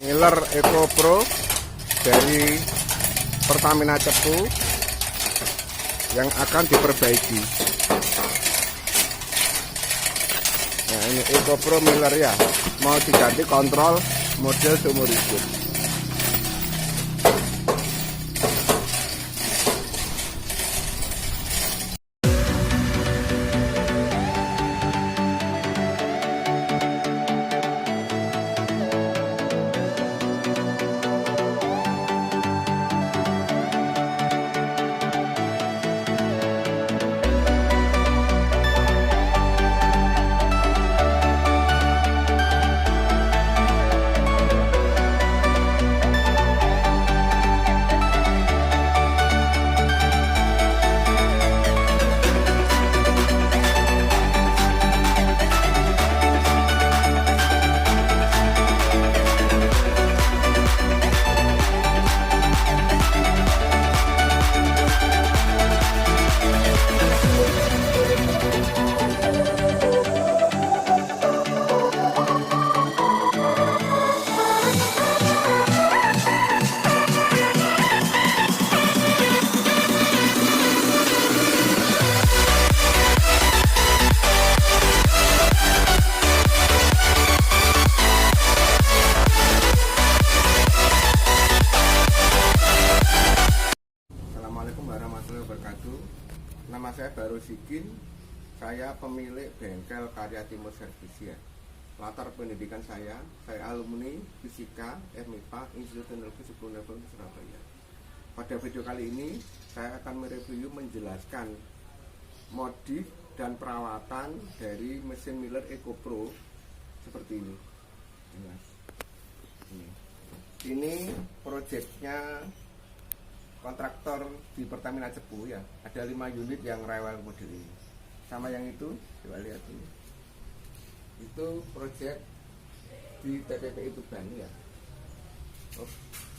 Miller Eco Pro dari Pertamina Cepu yang akan diperbaiki. Nah, ini Eco Pro Miller ya, mau diganti kontrol model seumur hidup. Assalamualaikum warahmatullahi wabarakatuh. Nama saya Baru Sikin. Saya pemilik bengkel Karya Timur Servis ya. Latar pendidikan saya alumni Fisika FMIPA Institut Teknologi 10 Level Surabaya. Pada video kali ini saya akan mereview menjelaskan modif dan perawatan dari mesin Miller Eco Pro seperti ini. Ini proyeknya kontraktor di Pertamina Cepu ya. Ada 5 unit yang rewel model ini. Sama yang itu, coba lihat ini. Itu proyek di TPPI Tuban ya.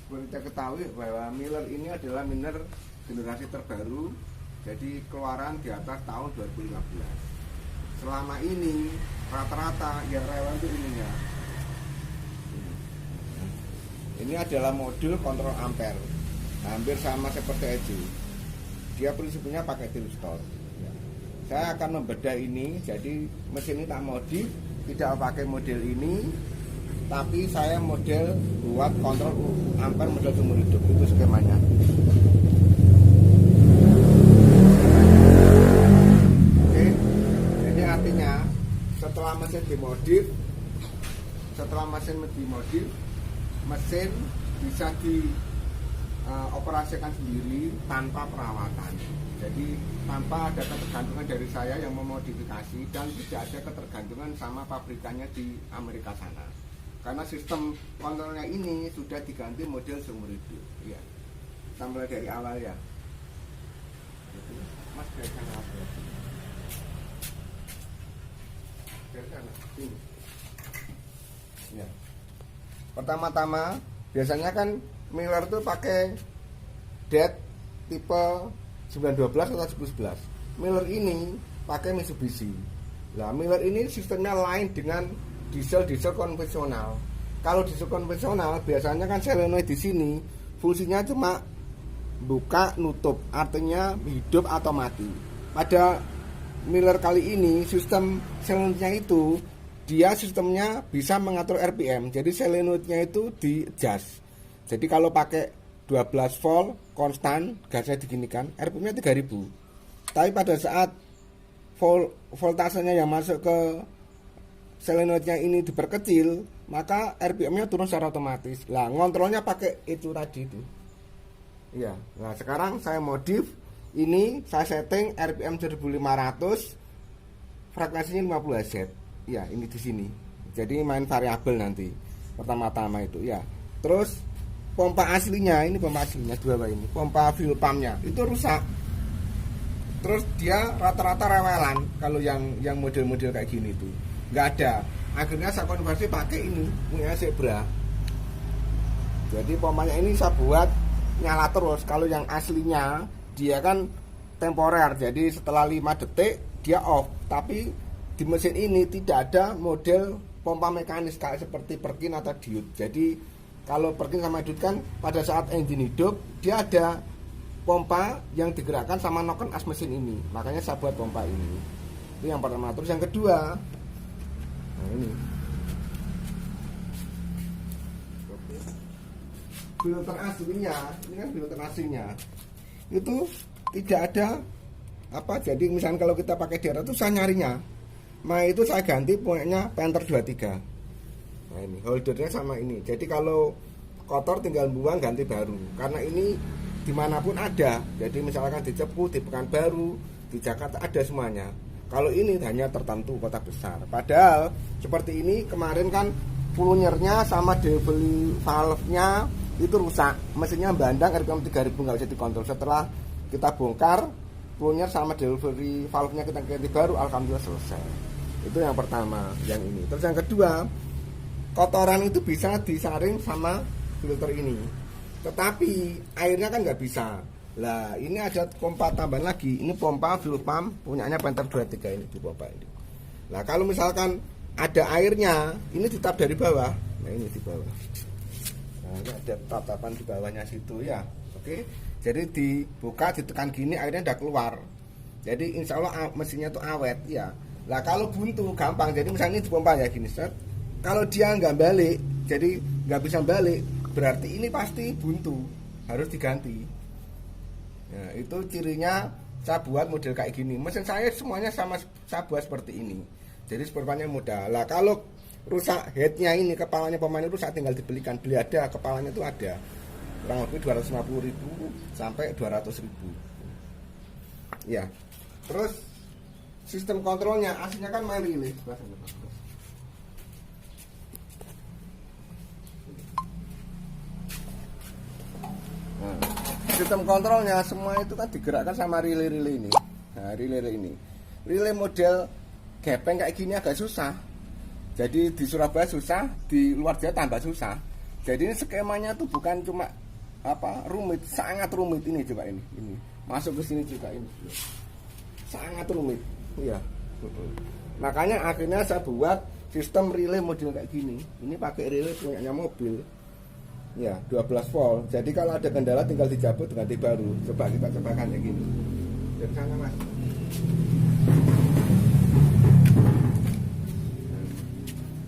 Perlu kita ketahui bahwa Miller ini adalah Miller generasi terbaru. Jadi keluaran di atas tahun 2015. Selama ini rata-rata yang rewel itu ininya. Ini adalah modul kontrol ampere, hampir sama seperti EJ. Dia prinsipnya pakai thermistor. Saya akan membedah ini, jadi mesin ini tak modif, tidak pakai model ini, tapi saya model buat kontrol ampere model seumur hidup. Itu skemanya. Oke, jadi artinya setelah mesin dimodif, mesin bisa dioperasikan sendiri tanpa perawatan. Jadi tanpa ada ketergantungan dari saya yang memodifikasi, dan tidak ada ketergantungan sama pabrikannya di Amerika sana. Karena sistem kontrolnya ini sudah diganti model seumur hidup. Ya, kita mulai dari awal ya. Mas biarkan apa? Biarkan ini. Ya. Pertama-tama biasanya kan Miller tuh pakai DET tipe 912 atau 1011. Miller ini pakai Mitsubishi. Nah, Miller ini sistemnya lain dengan diesel konvensional. Kalau diesel konvensional biasanya kan solenoid di sini fungsinya cuma buka nutup, artinya hidup atau mati. Pada Miller kali ini sistem solenoidnya itu dia sistemnya bisa mengatur RPM. Jadi solenoidnya itu di adjust. Jadi kalau pakai 12 volt konstan, gasnya diginikan, RPM-nya 3000. Tapi pada saat voltasenya yang masuk ke solenoidnya ini diperkecil, maka RPM-nya turun secara otomatis. Lah, ngontrolnya pakai itu tadi itu. Iya. Nah, sekarang saya modif ini, saya setting RPM 1500, frekuensinya 50 Hz. Ya, ini di sini. Jadi main variabel nanti. Pertama-tama itu ya. Terus pompa aslinya, ini pompa aslinya dua ini. Pompa fuel pumpnya itu rusak. Terus dia rata-rata rewelan kalau yang model-model kayak gini tuh. Nggak ada. Akhirnya saya konversi pakai ini, punya Zebra. Jadi pompanya ini saya buat nyala terus. Kalau yang aslinya dia kan temporer. Jadi setelah 5 detik dia off. Tapi di mesin ini tidak ada model pompa mekanis kayak seperti Perkin atau Diode. Jadi kalau Perkin sama Edut kan pada saat engine hidup dia ada pompa yang digerakkan sama noken as mesin ini, makanya saya buat pompa ini. Itu yang pertama. Terus yang kedua, nah ini filter aslinya, ini kan filter aslinya itu tidak ada apa, jadi misalnya kalau kita pakai daerah itu saya nyarinya, nah itu saya ganti punyanya Panther 23. Nah ini holdernya sama ini, jadi kalau kotor tinggal buang ganti baru, karena ini dimanapun ada, jadi misalkan di Cepu, di Pekanbaru, di Jakarta ada semuanya. Kalau ini hanya tertentu kota besar, padahal seperti ini kemarin kan puluniernya sama delivery valve-nya itu rusak, mesinnya bandang, RPM 3000 nggak bisa dikontrol. Setelah kita bongkar pulunier sama delivery valve-nya kita ganti baru, alhamdulillah selesai. Itu yang pertama, yang ini. Terus yang kedua, kotoran itu bisa disaring sama filter ini, tetapi airnya kan nggak bisa. Lah ini ada pompa tambahan lagi, ini pompa fuel pump punyanya Panther 23 ini, di pompa ini. Lah kalau misalkan ada airnya, ini tetap dari bawah. Nah ini di bawah. Nah ini ada tatapan di bawahnya situ ya. Oke, jadi dibuka, ditekan gini, airnya udah keluar. Jadi insya Allah mesinnya tuh awet ya. Lah kalau buntu gampang, jadi misalnya ini dipompa ya gini set. Kalau dia nggak balik, jadi nggak bisa balik, berarti ini pasti buntu, harus diganti. Nah, itu cirinya saya buat model kayak gini. Mesin saya semuanya sama saya buat seperti ini. Jadi sepertinya mudah. Lah kalau rusak headnya ini, kepalanya pemain rusak, tinggal dibelikan. Beli ada, kepalanya itu ada. Kurang lebih 250.000 sampai 200.000. Ya. Terus sistem kontrolnya aslinya kan main relay. Nah, sistem kontrolnya semua itu kan digerakkan sama relay-relay ini. Nah, relay ini. Relay model gepeng kayak gini agak susah. Jadi di Surabaya susah, di luar Jawa tambah susah. Jadi ini skemanya tuh bukan cuma apa rumit, sangat rumit ini coba ini. Masuk ke sini juga ini. Sangat rumit. Iya. Makanya akhirnya saya buat sistem relay model kayak gini. Ini pakai relay punyanya mobil. Ya, 12 volt. Jadi kalau ada kendala tinggal dicabut ganti baru. Coba kita cobakan kayak gini. Dari sana Mas.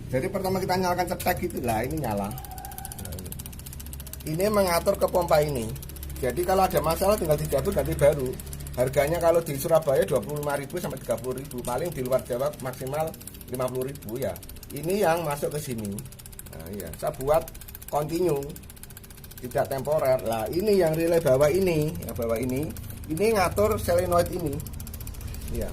Jadi pertama kita nyalakan cetek gitu lah, ini nyala. Ini mengatur ke pompa ini. Jadi kalau ada masalah tinggal dicabut ganti baru. Harganya kalau di Surabaya 25.000 sampai 30.000, paling di luar Jawa maksimal 50.000 ya. Ini yang masuk ke sini. Nah, ya, saya buat continue, tidak temporer. Lah ini yang relay bawah ini, ini ngatur solenoid ini. Ya.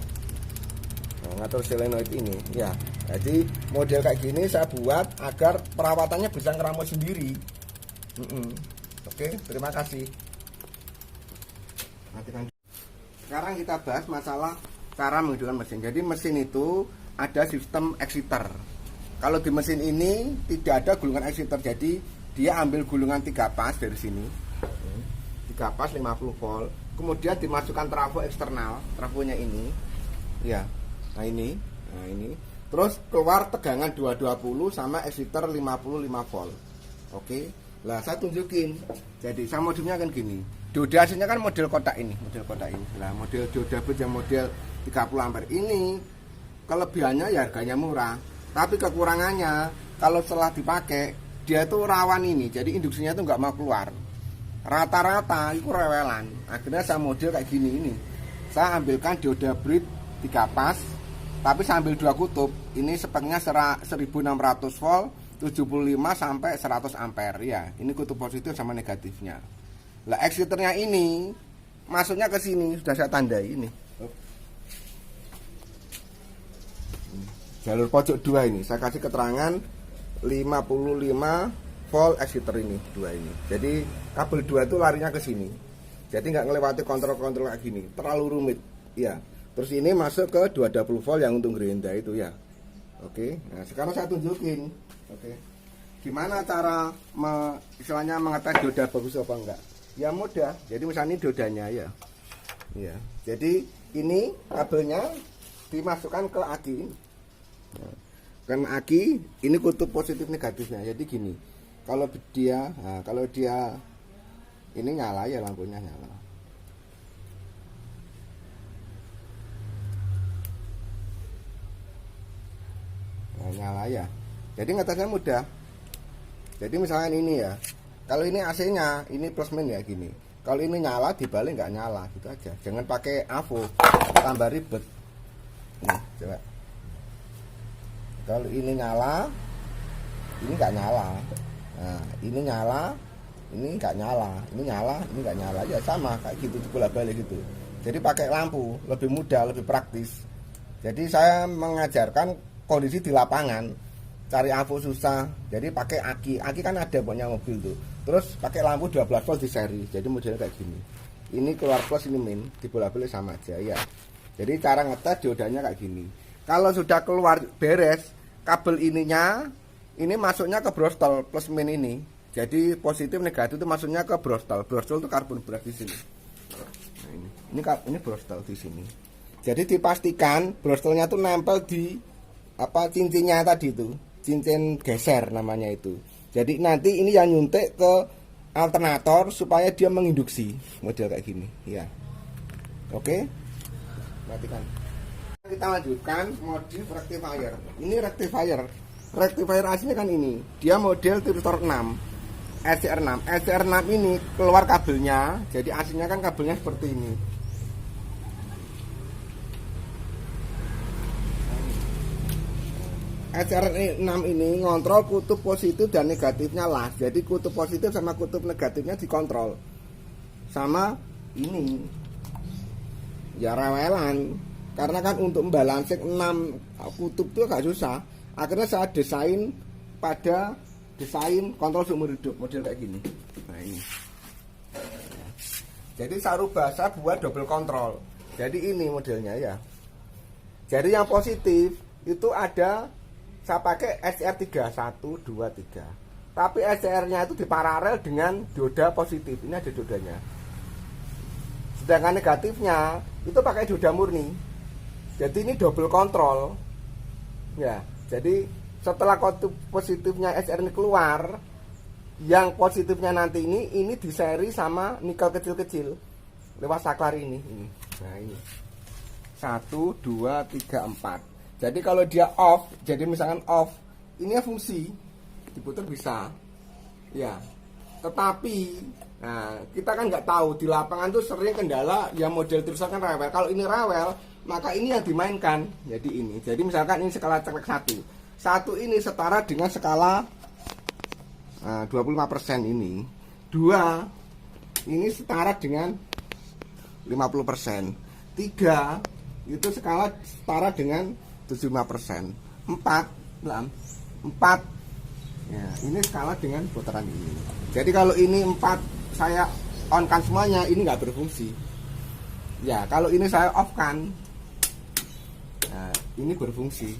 Nah, ngatur solenoid ini, ya. Jadi model kayak gini saya buat agar perawatannya bisa ngeramu sendiri. Oke, terima kasih. Sekarang kita bahas masalah cara menghidupkan mesin. Jadi mesin itu ada sistem exciter. Kalau di mesin ini tidak ada gulungan exciter, jadi dia ambil gulungan 3 pas dari sini, 3 pas 50 volt, kemudian dimasukkan trafo eksternal, trafonya ini, ya, nah ini, terus keluar tegangan 220 sama exciter 55 volt. Oke, lah saya tunjukin. Jadi saya modulnya kan gini. Dioda aslinya kan model kotak ini, Lah model dioda yang model 30 ampere ini kelebihannya ya harganya murah. Tapi kekurangannya kalau setelah dipakai dia itu rawan ini, jadi induksinya itu nggak mau keluar. Rata-rata itu rewelan. Akhirnya saya model kayak gini ini. Saya ambilkan dioda brid 3 pas, tapi saya ambil 2 kutub. Ini speknya 1600 volt, 75 sampai 100 ampere ya. Ini kutub positif sama negatifnya. Lah exciternya ini masuknya ke sini, sudah saya tandai ini. Jalur pojok 2 ini saya kasih keterangan 55 volt exciter ini 2 ini. Jadi kabel 2 itu larinya ke sini. Jadi nggak ngelewati kontrol-kontrol kayak gini, terlalu rumit ya. Terus ini masuk ke 220 volt yang untuk gerinda itu ya. Oke, nah sekarang saya tunjukin. Oke, gimana cara istilahnya mengetahui dioda bagus apa enggak? Ya mudah. Jadi misalnya ini diodanya ya. Ya. Jadi ini kabelnya dimasukkan ke aki. Karena aki ini kutub positif negatifnya. Jadi gini, Kalau dia ini nyala ya, lampunya nyala. Nah, nyala ya. Jadi ngetesnya mudah. Jadi misalnya ini ya, kalau ini AC-nya, ini plus min ya gini. Kalau ini nyala, dibalik nggak nyala, gitu aja. Jangan pakai AVO, tambah ribet. Nih, coba. Kalau ini nyala, ini nggak nyala. Nah, ini nyala, ini nggak nyala. Ini nyala, ini nggak nyala. Ya sama, kayak gitu, bolak-balik gitu. Jadi pakai lampu, lebih mudah, lebih praktis. Jadi saya mengajarkan kondisi di lapangan. Cari AVO susah, jadi pakai aki. Aki kan ada banyak mobil tuh. Terus pakai lampu 12 volt di seri. Jadi modelnya kayak gini. Ini keluar plus, ini min, dibolak-balik sama aja ya. Jadi cara ngetes diodanya kayak gini. Kalau sudah keluar beres, kabel ininya ini masuknya ke brostol plus min ini. Jadi positif negatif itu masuknya ke brostol. Brostol itu karbon berat di sini. Nah, ini brostol di sini. Jadi dipastikan brostolnya tuh nempel di cincinnya tadi itu. Cincin geser namanya itu. Jadi nanti ini yang nyuntik ke alternator supaya dia menginduksi, model kayak gini ya. Oke, matikan. Kita lanjutkan modif rectifier. Ini rectifier aslinya kan ini, dia model Tirtor 6 SCR6. SCR6 ini keluar kabelnya, jadi aslinya kan kabelnya seperti ini. SCR6 ini ngontrol kutub positif dan negatifnya lah. Jadi kutub positif sama kutub negatifnya dikontrol. Sama ini ya rewelan. Karena kan untuk membalansing 6 kutub itu agak susah. Akhirnya saya desain pada desain kontrol seumur hidup model kayak gini. Nah ini. Jadi saya rubah, saya buat double kontrol. Jadi ini modelnya ya. Jadi yang positif itu ada, saya pakai SCR3 1, 2, 3. Tapi SCR-nya itu diparalel dengan dioda positif. Ini ada diodanya. Sedangkan negatifnya itu pakai dioda murni. Jadi ini double kontrol. Ya, jadi setelah kutub positifnya SCR ini keluar, yang positifnya nanti ini diseri sama nikel kecil-kecil lewat saklar ini. Nah ini 1, 2, 3, 4. Jadi kalau dia off, jadi misalkan off, ini fungsi diputar bisa, ya. Tetapi, nah kita kan nggak tahu di lapangan tuh sering kendala yang model terusan kan rewel. Kalau ini rewel, maka ini yang dimainkan. Jadi ini, jadi misalkan ini skala ceklek 1 ini setara dengan skala 25% ini. 2 ini setara dengan 50%. 3 itu skala setara dengan 75%. 4 ya, ini skala dengan putaran ini. Jadi kalau ini 4 saya on kan semuanya, ini nggak berfungsi. Ya, kalau ini saya off kan, nah, ini berfungsi.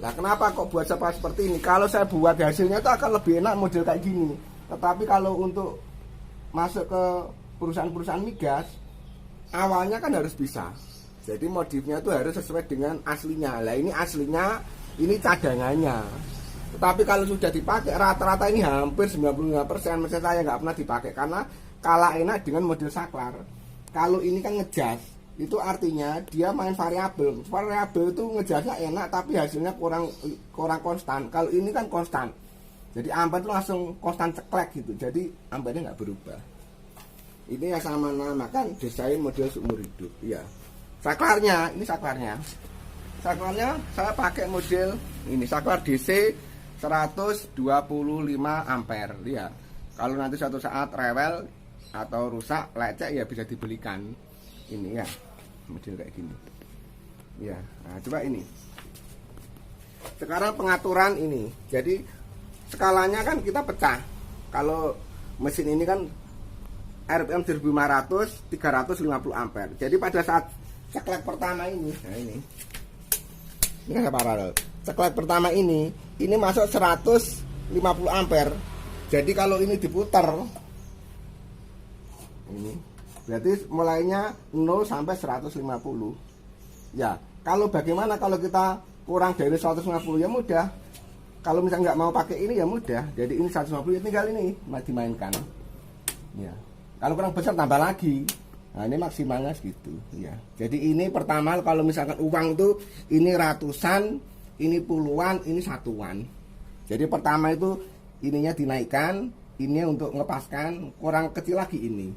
Nah, kenapa kok buat seperti ini? Kalau saya buat hasilnya itu akan lebih enak model kayak gini. Tetapi kalau untuk masuk ke perusahaan-perusahaan migas, awalnya kan harus bisa. Jadi modifnya itu harus sesuai dengan aslinya. Lah ini aslinya, ini cadangannya. Tetapi kalau sudah dipakai, rata-rata ini hampir 95%. Mesin saya nggak pernah dipakai karena kalah enak dengan model saklar. Kalau ini kan ngejas, itu artinya dia main variabel. Variabel itu ngejasnya enak, tapi hasilnya kurang konstan. Kalau ini kan konstan. Jadi amper itu langsung konstan ceklek gitu. Jadi ampernya nggak berubah. Ini yang sama namakan desain model seumur hidup. Ya. Saklarnya, ini saklarnya. Saklarnya saya pakai model ini, saklar DC 125 ampere. Lihat. Kalau nanti suatu saat rewel atau rusak, lecek ya bisa dibelikan. Ini ya, model kayak gini. Ya, nah coba ini. Sekarang pengaturan ini. Jadi skalanya kan kita pecah. Kalau mesin ini kan RPM 1500 350 ampere. Jadi pada saat ceklek pertama ini, nah ini kan paralel. Ceklek pertama ini masuk 150 ampere. Jadi kalau ini diputar, ini berarti mulainya 0 sampai 150. Ya, kalau bagaimana kalau kita kurang dari 150? Ya mudah. kalau misalnya nggak mau pakai ini ya mudah. Jadi ini 150 ya tinggal ini dimainkan. Ya. Kalau kurang besar tambah lagi. Nah, ini maksimalnya segitu ya. Jadi ini pertama kalau misalkan uang tuh ini ratusan, ini puluhan, ini satuan. Jadi pertama itu ininya dinaikkan, ini untuk ngepaskan, kurang kecil lagi ini.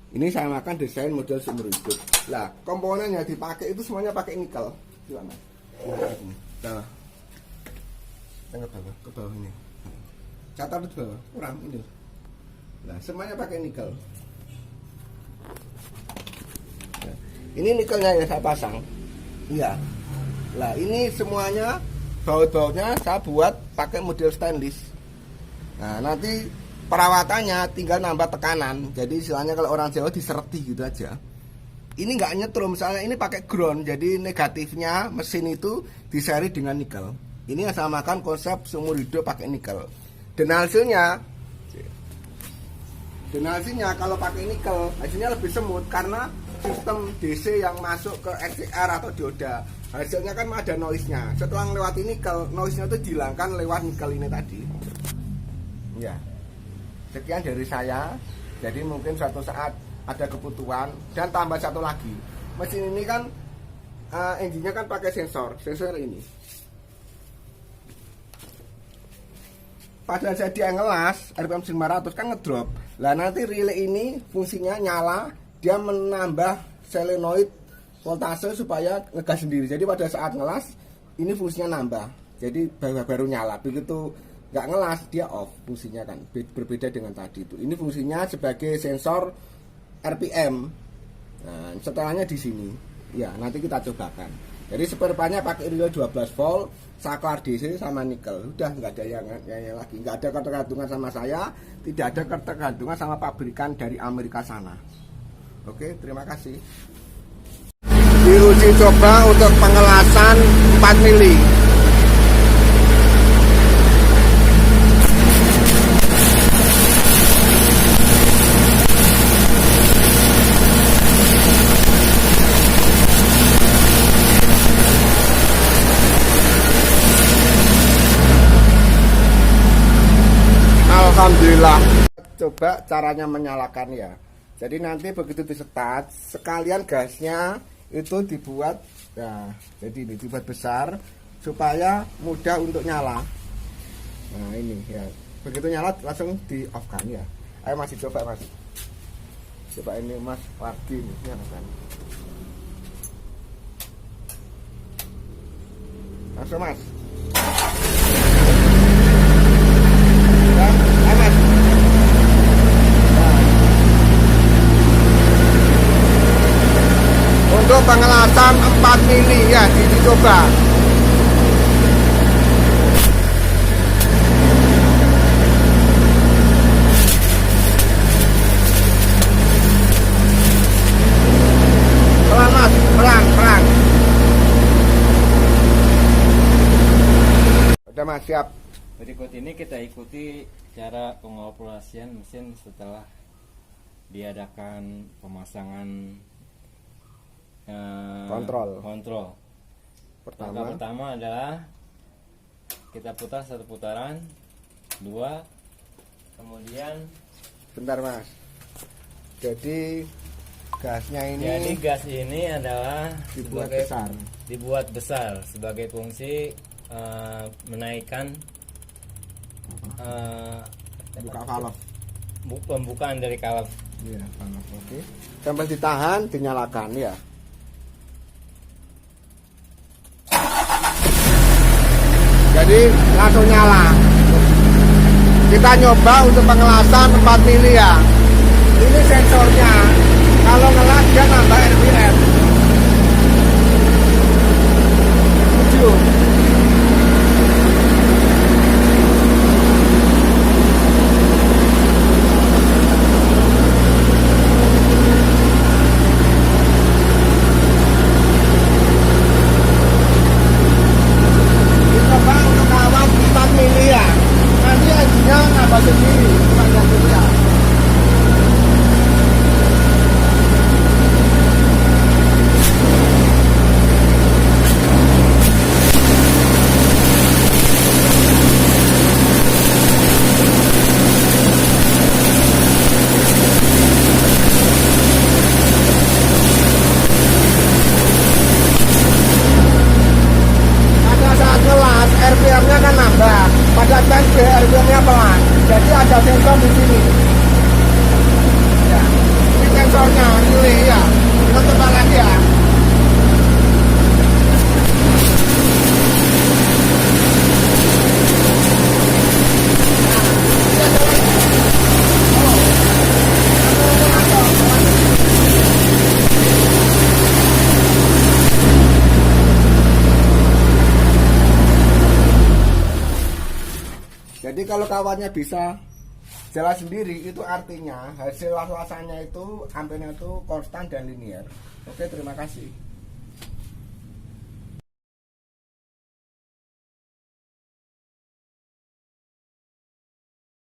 Ini saya makan desain model seumur hidup. Lah, komponen yang dipakai itu semuanya pakai nikel. Gimana? Nah. Ke bawah ini. Catat di bawah, kurang ini. Nah, semuanya pakai nikel. Nah, ini nikelnya yang saya pasang. Iya. Nah, ini semuanya baut-bautnya saya buat pakai model stainless. Nah, nanti perawatannya tinggal nambah tekanan. Jadi istilahnya kalau orang Jawa diserti gitu aja. Ini nggak nyetrum, misalnya ini pakai ground. Jadi negatifnya mesin itu diseri dengan nikel. Ini yang saya makan konsep seumur hidup pakai nikel. Dan hasilnya kalau pakai nikel hasilnya lebih semut karena sistem DC yang masuk ke XCR atau dioda. Hasilnya kan ada noise-nya. Setelah melewati nikel, noise-nya itu dihilangkan lewat nikel ini tadi. Ya. Sekian dari saya. Jadi mungkin suatu saat ada kebutuhan. Dan tambah satu lagi, mesin ini kan engine-nya kan pakai sensor ini. Pada saat dia ngelas RPM 500 kan ngedrop. Lah nanti relay ini fungsinya nyala, dia menambah solenoid voltase supaya ngegas sendiri. Jadi pada saat ngelas ini fungsinya nambah. Jadi baru nyala. Begitu nggak ngelas dia off fungsinya kan. Berbeda dengan tadi itu. Ini fungsinya sebagai sensor RPM. Nah, setelahnya di sini. Ya, nanti kita cobakan. Jadi spare part-nya pakai relay 12 volt, saklar DC sama nikel. Udah nggak ada yang lagi. Nggak ada ketergantungan sama saya, tidak ada ketergantungan sama pabrikan dari Amerika sana. Oke, terima kasih. Diuji coba untuk pengelasan 4 mili. Alhamdulillah. Coba caranya menyalakan ya. Jadi nanti begitu disetat, sekalian gasnya itu dibuat, ya, jadi ini dibuat besar supaya mudah untuk nyala. Nah ini ya, begitu nyala langsung di off kan ya. Ayo masih coba mas. Coba ini mas Wardi nyalakan. Langsung mas. Untuk pengelasan 4 mili ya dicoba. Pelan mas, pelan. Udah mas, siap. Berikut ini kita ikuti cara pengoperasian mesin setelah diadakan pemasangan kontrol. Langkah pertama adalah kita putar 1 putaran, 2, kemudian bentar mas. Jadi gas ini adalah dibuat besar sebagai fungsi menaikkan buka valve. Pembukaan dari valve. Iya, valve. Oke. Sampai ditahan, dinyalakan ya. Jadi langsung nyala. Kita nyoba untuk pengelasan 4 mili ya. Ini sensornya. Kalau ngelas dia nambah RPM 7. Jadi ada sensor di sini. Ya, ini sensornya, ini ya. Kita coba lagi ya. Jadi kalau kawannya bisa jalan sendiri, itu artinya hasil las-lasannya itu ampernya itu konstan dan linier. Oke, terima kasih.